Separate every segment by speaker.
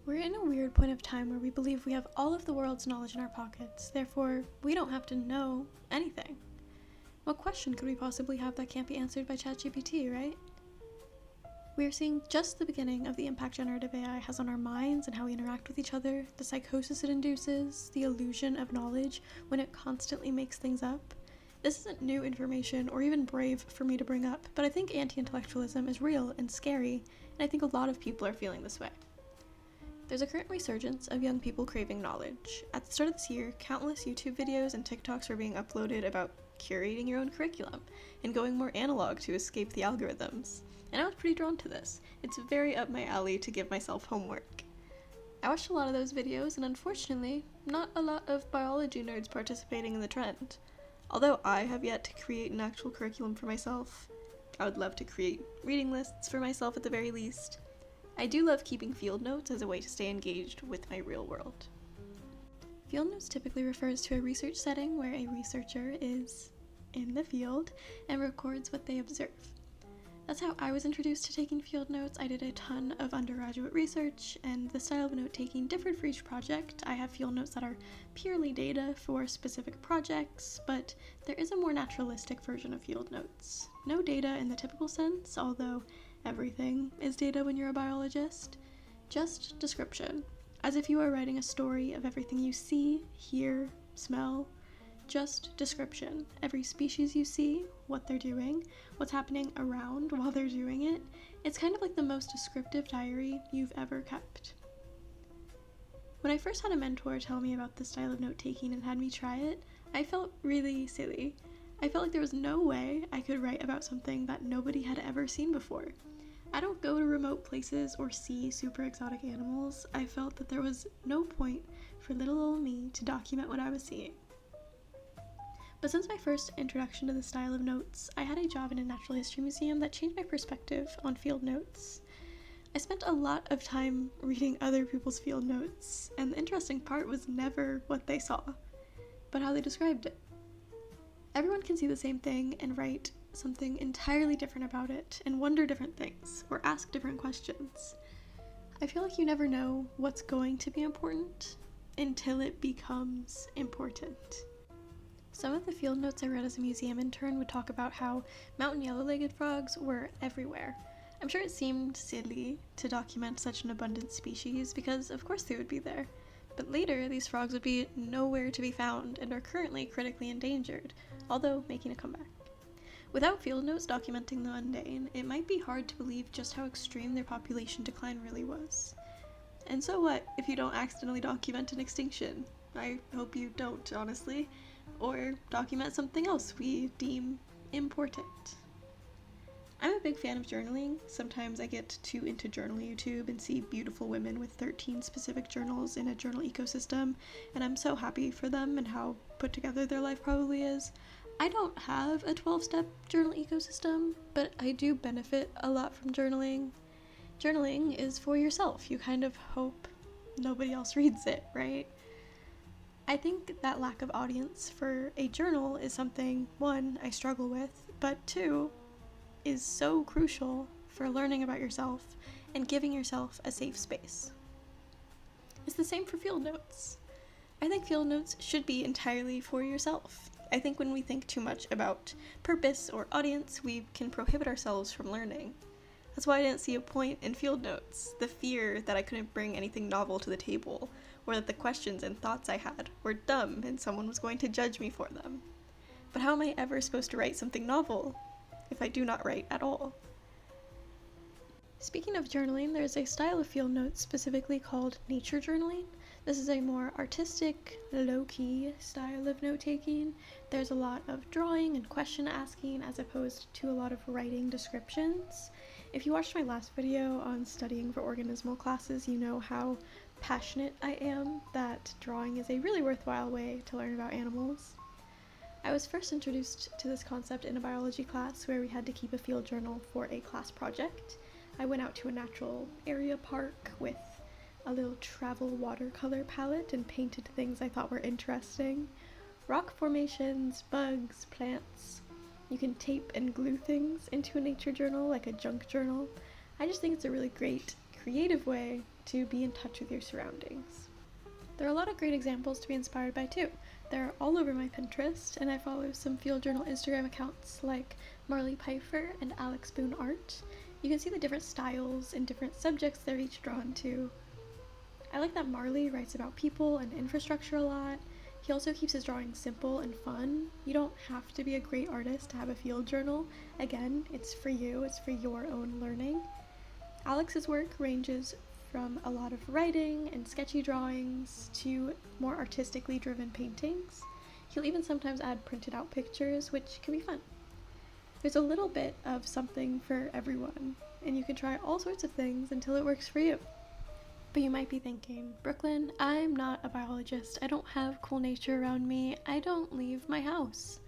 Speaker 1: We're in a weird point of time where we believe we have all of the world's knowledge in our pockets, therefore, we don't have to know anything. What question could we possibly have that can't be answered by ChatGPT, right? We are seeing just the beginning of the impact generative AI has on our minds and how we interact with each other, the psychosis it induces, the illusion of knowledge when it constantly makes things up. This isn't new information or even brave for me to bring up, but I think anti-intellectualism is real and scary, and I think a lot of people are feeling this way. There's a current resurgence of young people craving knowledge. At the start of this year, countless YouTube videos and TikToks were being uploaded about curating your own curriculum and going more analog to escape the algorithms. And I was pretty drawn to this. It's very up my alley to give myself homework. I watched a lot of those videos, and unfortunately, not a lot of biology nerds participating in the trend. Although I have yet to create an actual curriculum for myself, I would love to create reading lists for myself at the very least. I do love keeping field notes as a way to stay engaged with my real world. Field notes typically refers to a research setting where a researcher is in the field and records what they observe. That's how I was introduced to taking field notes. I did a ton of undergraduate research, and the style of note-taking differed for each project. I have field notes that are purely data for specific projects, but there is a more naturalistic version of field notes. No data in the typical sense, although everything is data when you're a biologist. Just description, as if you are writing a story of everything you see, hear, smell. Just description. Every species you see, what they're doing, what's happening around while they're doing it. It's kind of like the most descriptive diary you've ever kept. When I first had a mentor tell me about this style of note-taking and had me try it, I felt really silly. I felt like there was no way I could write about something that nobody had ever seen before. I don't go to remote places or see super exotic animals. I felt that there was no point for little old me to document what I was seeing. But since my first introduction to this style of notes, I had a job in a natural history museum that changed my perspective on field notes. I spent a lot of time reading other people's field notes, and the interesting part was never what they saw, but how they described it. Everyone can see the same thing and write something entirely different about it, and wonder different things, or ask different questions. I feel like you never know what's going to be important until it becomes important. Some of the field notes I read as a museum intern would talk about how mountain yellow-legged frogs were everywhere. I'm sure it seemed silly to document such an abundant species because of course they would be there. But later, these frogs would be nowhere to be found and are currently critically endangered, although making a comeback. Without field notes documenting the mundane, it might be hard to believe just how extreme their population decline really was. And so what if you don't accidentally document an extinction? I hope you don't, honestly. Or document something else we deem important. I'm a big fan of journaling. Sometimes I get too into journal YouTube and see beautiful women with 13 specific journals in a journal ecosystem, and I'm so happy for them and how put together their life probably is. I don't have a 12-step journal ecosystem, but I do benefit a lot from journaling. Journaling is for yourself. You kind of hope nobody else reads it, right? I think that lack of audience for a journal is something, one, I struggle with, but two, is so crucial for learning about yourself and giving yourself a safe space. It's the same for field notes. I think field notes should be entirely for yourself. I think when we think too much about purpose or audience, we can prohibit ourselves from learning. That's why I didn't see a point in field notes. The fear that I couldn't bring anything novel to the table, or that the questions and thoughts I had were dumb and someone was going to judge me for them. But how am I ever supposed to write something novel if I do not write at all? Speaking of journaling, there's a style of field notes specifically called nature journaling. This is a more artistic, low-key style of note-taking. There's a lot of drawing and question asking as opposed to a lot of writing descriptions. If you watched my last video on studying for organismal classes, you know how passionate I am that drawing is a really worthwhile way to learn about animals. I was first introduced to this concept in a biology class where we had to keep a field journal for a class project. I went out to a natural area park with a little travel watercolor palette and painted things I thought were interesting. Rock formations, bugs, plants. You can tape and glue things into a nature journal like a junk journal. I just think it's a really great, creative way to be in touch with your surroundings. There are a lot of great examples to be inspired by too. They're all over my Pinterest, and I follow some field journal Instagram accounts like Marley Pfeiffer and Alex Boone Art. You can see the different styles and different subjects they're each drawn to. I like that Marley writes about people and infrastructure a lot. He also keeps his drawings simple and fun. You don't have to be a great artist to have a field journal. Again, it's for you, it's for your own learning. Alex's work ranges from a lot of writing and sketchy drawings to more artistically driven paintings. He'll even sometimes add printed out pictures, which can be fun. There's a little bit of something for everyone, and you can try all sorts of things until it works for you. But you might be thinking, Brooklyn, I'm not a biologist. I don't have cool nature around me. I don't leave my house.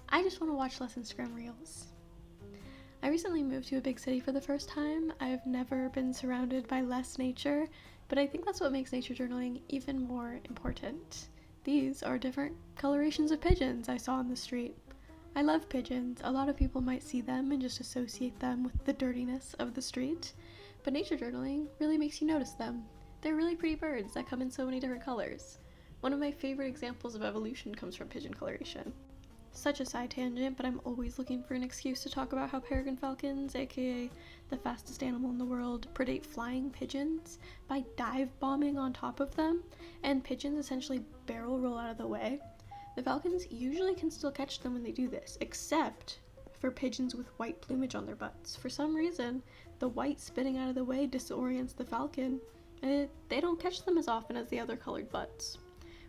Speaker 1: I just want to watch less Instagram reels. I recently moved to a big city for the first time. I've never been surrounded by less nature, but I think that's what makes nature journaling even more important. These are different colorations of pigeons I saw on the street. I love pigeons. A lot of people might see them and just associate them with the dirtiness of the street, but nature journaling really makes you notice them. They're really pretty birds that come in so many different colors. One of my favorite examples of evolution comes from pigeon coloration. Such a side tangent, but I'm always looking for an excuse to talk about how peregrine falcons, aka the fastest animal in the world, predate flying pigeons by dive bombing on top of them, and pigeons essentially barrel roll out of the way. The falcons usually can still catch them when they do this, except for pigeons with white plumage on their butts. For some reason, the white spitting out of the way disorients the falcon, and they don't catch them as often as the other colored butts,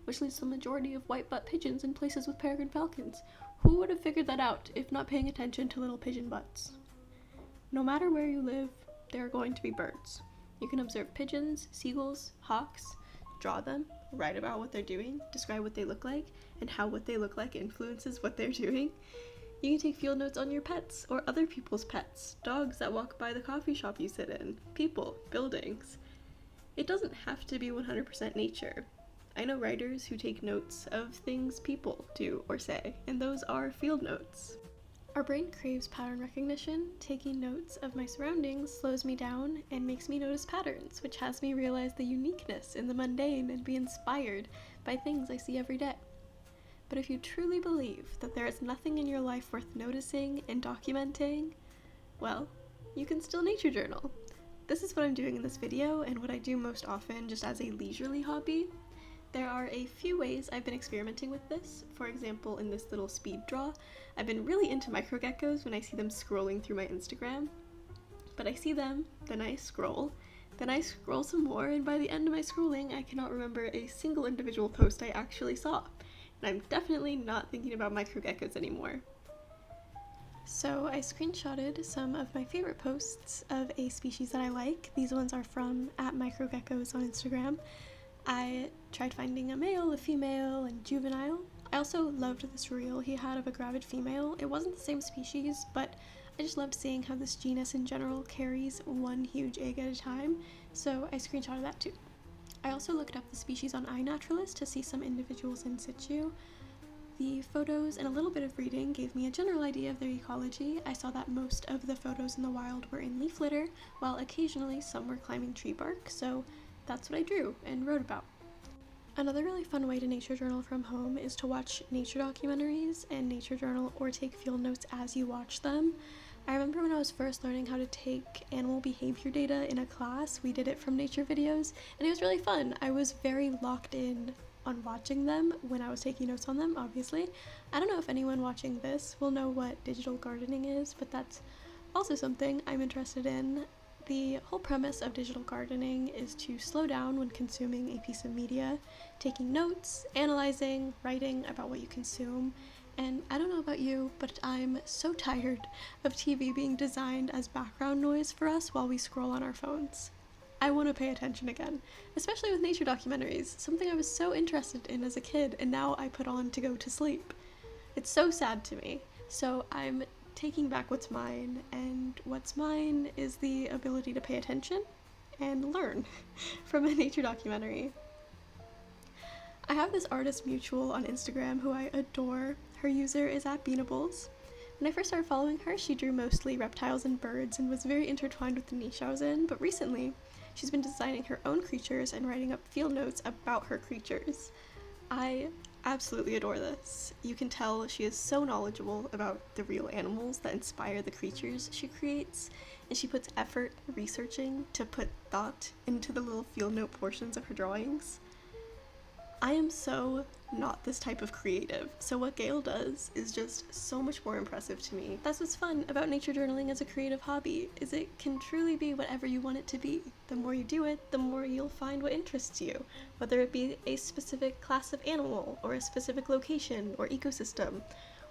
Speaker 1: which leaves the majority of white butt pigeons in places with peregrine falcons. Who would have figured that out if not paying attention to little pigeon butts? No matter where you live, there are going to be birds. You can observe pigeons, seagulls, hawks, draw them, write about what they're doing, describe what they look like, and how what they look like influences what they're doing. You can take field notes on your pets or other people's pets, dogs that walk by the coffee shop you sit in, people, buildings. It doesn't have to be 100% nature. I know writers who take notes of things people do or say, and those are field notes. Our brain craves pattern recognition. Taking notes of my surroundings slows me down and makes me notice patterns, which has me realize the uniqueness in the mundane and be inspired by things I see every day. But if you truly believe that there is nothing in your life worth noticing and documenting, well, you can still nature journal. This is what I'm doing in this video and what I do most often just as a leisurely hobby. There are a few ways I've been experimenting with this. For example, in this little speed draw, I've been really into microgeckos when I see them scrolling through my Instagram. But I see them, then I scroll some more, and by the end of my scrolling, I cannot remember a single individual post I actually saw. And I'm definitely not thinking about microgeckos anymore. So I screenshotted some of my favorite posts of a species that I like. These ones are from @microgeckos on Instagram. I tried finding a male, a female, and juvenile. I also loved this reel he had of a gravid female. It wasn't the same species, but I just loved seeing how this genus in general carries one huge egg at a time, so I screenshotted that too. I also looked up the species on iNaturalist to see some individuals in situ. The photos and a little bit of reading gave me a general idea of their ecology. I saw that most of the photos in the wild were in leaf litter, while occasionally some were climbing tree bark, so that's what I drew and wrote about. Another really fun way to nature journal from home is to watch nature documentaries and nature journal or take field notes as you watch them. I remember when I was first learning how to take animal behavior data in a class, we did it from nature videos, and it was really fun. I was very locked in on watching them when I was taking notes on them, obviously. I don't know if anyone watching this will know what digital gardening is, but that's also something I'm interested in. The whole premise of digital gardening is to slow down when consuming a piece of media, taking notes, analyzing, writing about what you consume, and I don't know about you, but I'm so tired of TV being designed as background noise for us while we scroll on our phones. I want to pay attention again, especially with nature documentaries, something I was so interested in as a kid and now I put on to go to sleep. It's so sad to me, so I'm taking back what's mine, and what's mine is the ability to pay attention and learn from a nature documentary. I have this artist mutual on Instagram who I adore. Her user is @Beanables. When I first started following her, she drew mostly reptiles and birds and was very intertwined with the niche I was in, but recently She's been designing her own creatures and writing up field notes about her creatures. I absolutely adore this. You can tell she is so knowledgeable about the real animals that inspire the creatures she creates, and she puts effort researching to put thought into the little field note portions of her drawings. I am so not this type of creative, so what Gail does is just so much more impressive to me. That's what's fun about nature journaling as a creative hobby, is it can truly be whatever you want it to be. The more you do it, the more you'll find what interests you, whether it be a specific class of animal, or a specific location, or ecosystem,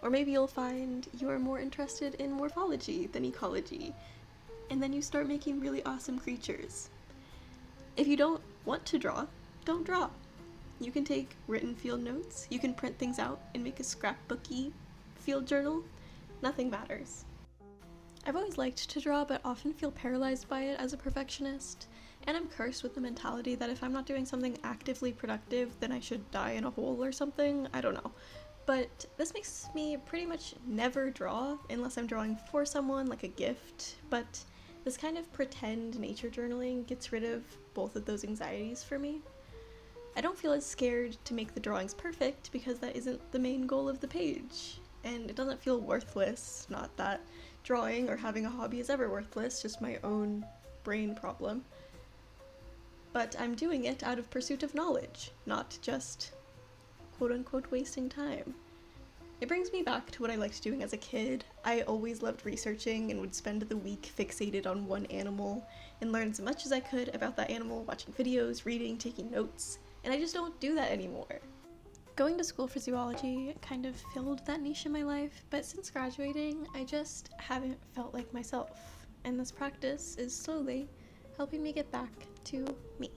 Speaker 1: or maybe you'll find you are more interested in morphology than ecology, and then you start making really awesome creatures. If you don't want to draw, don't draw. You can take written field notes, you can print things out and make a scrapbooky field journal. Nothing matters. I've always liked to draw, but often feel paralyzed by it as a perfectionist, and I'm cursed with the mentality that if I'm not doing something actively productive, then I should die in a hole or something. I don't know. But this makes me pretty much never draw unless I'm drawing for someone, like a gift, but this kind of pretend nature journaling gets rid of both of those anxieties for me. I don't feel as scared to make the drawings perfect because that isn't the main goal of the page, and it doesn't feel worthless. Not that drawing or having a hobby is ever worthless, just my own brain problem. But I'm doing it out of pursuit of knowledge, not just quote-unquote wasting time. It brings me back to what I liked doing as a kid. I always loved researching and would spend the week fixated on one animal and learn as much as I could about that animal, watching videos, reading, taking notes. And I just don't do that anymore. Going to school for zoology kind of filled that niche in my life, but since graduating, I just haven't felt like myself. And this practice is slowly helping me get back to me.